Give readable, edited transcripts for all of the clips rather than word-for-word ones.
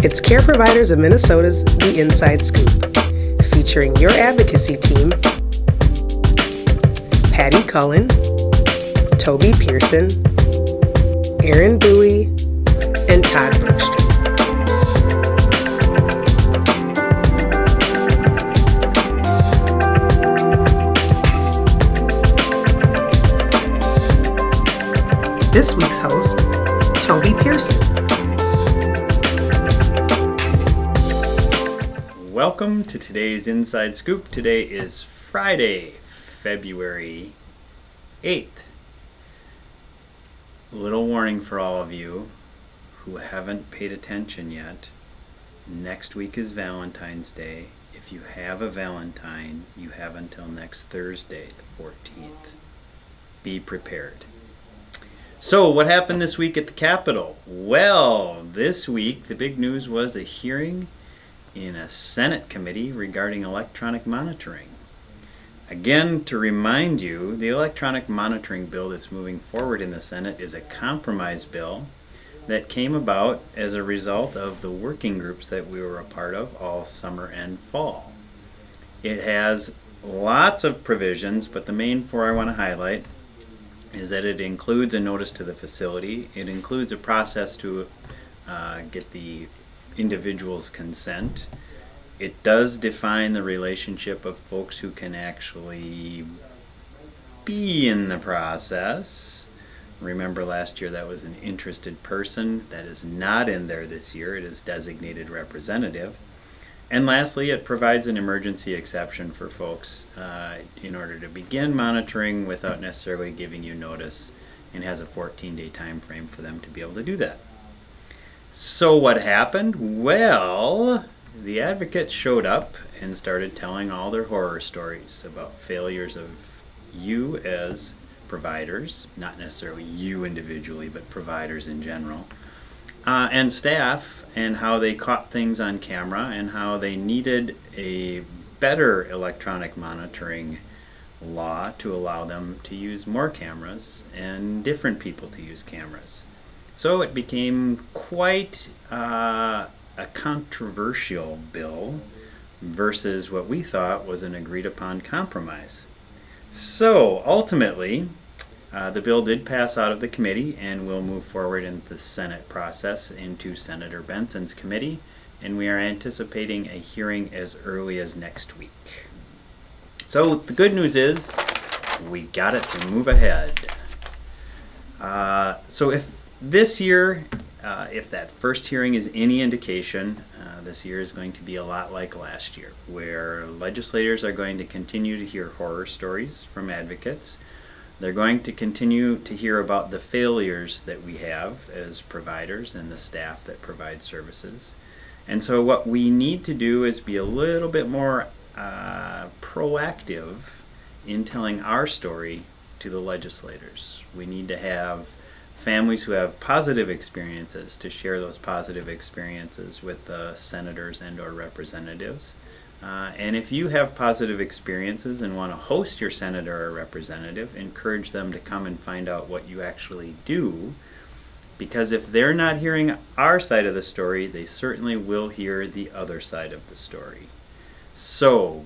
It's Care Providers of Minnesota's The Inside Scoop, featuring your advocacy team, Patty Cullen, Toby Pearson, Aaron Bowie, and Todd Bergstrom. This week's host, Toby Pearson. Welcome to today's Inside Scoop. Today is Friday, February 8th. A little warning for all of you who haven't paid attention yet. Next week is Valentine's Day. If you have a Valentine, you have until next Thursday, the 14th. Be prepared. So, what happened this week at the Capitol? Well, this week the big news was a hearing in a Senate committee regarding electronic monitoring. Again, to remind you, the electronic monitoring bill that's moving forward in the Senate is a compromise bill that came about as a result of the working groups that we were a part of all summer and fall. It has lots of provisions, but the main four I want to highlight is that it includes a notice to the facility. It includes a process to get the individual's consent. It does define the relationship of folks who can actually be in the process. Remember last year that was an interested person. That is not in there this year. It is designated representative. And lastly, it provides an emergency exception for folks in order to begin monitoring without necessarily giving you notice, and has a 14-day time frame for them to be able to do that. So what happened? Well, the advocates showed up and started telling all their horror stories about failures of you as providers, not necessarily you individually, but providers in general, and staff, and how they caught things on camera and how they needed a better electronic monitoring law to allow them to use more cameras and different people to use cameras. So it became quite a controversial bill versus what we thought was an agreed upon compromise. So ultimately, the bill did pass out of the committee and will move forward in the Senate process into Senator Benson's committee, and we are anticipating a hearing as early as next week. So the good news is we got it to move ahead. So if this year, if that first hearing is any indication, this year is going to be a lot like last year, where legislators are going to continue to hear horror stories from advocates. They're going to continue to hear about the failures that we have as providers and the staff that provide services. And so what we need to do is be a little bit more proactive in telling our story to the legislators. We need to have families who have positive experiences to share those positive experiences with the senators and or representatives. And if you have positive experiences and want to host your senator or representative, encourage them to come and find out what you actually do. Because if they're not hearing our side of the story, they certainly will hear the other side of the story. So,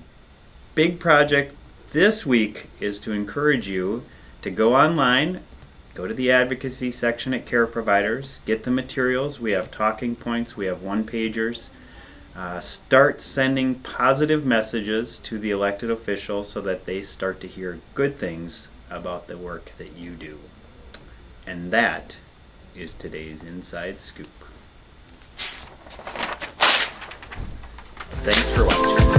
big project this week is to encourage you to go online, go to the advocacy section at Care Providers, get the materials. We have talking points, we have one-pagers. Start sending positive messages to the elected officials so that they start to hear good things about the work that you do. And that is today's Inside Scoop. Thanks for watching.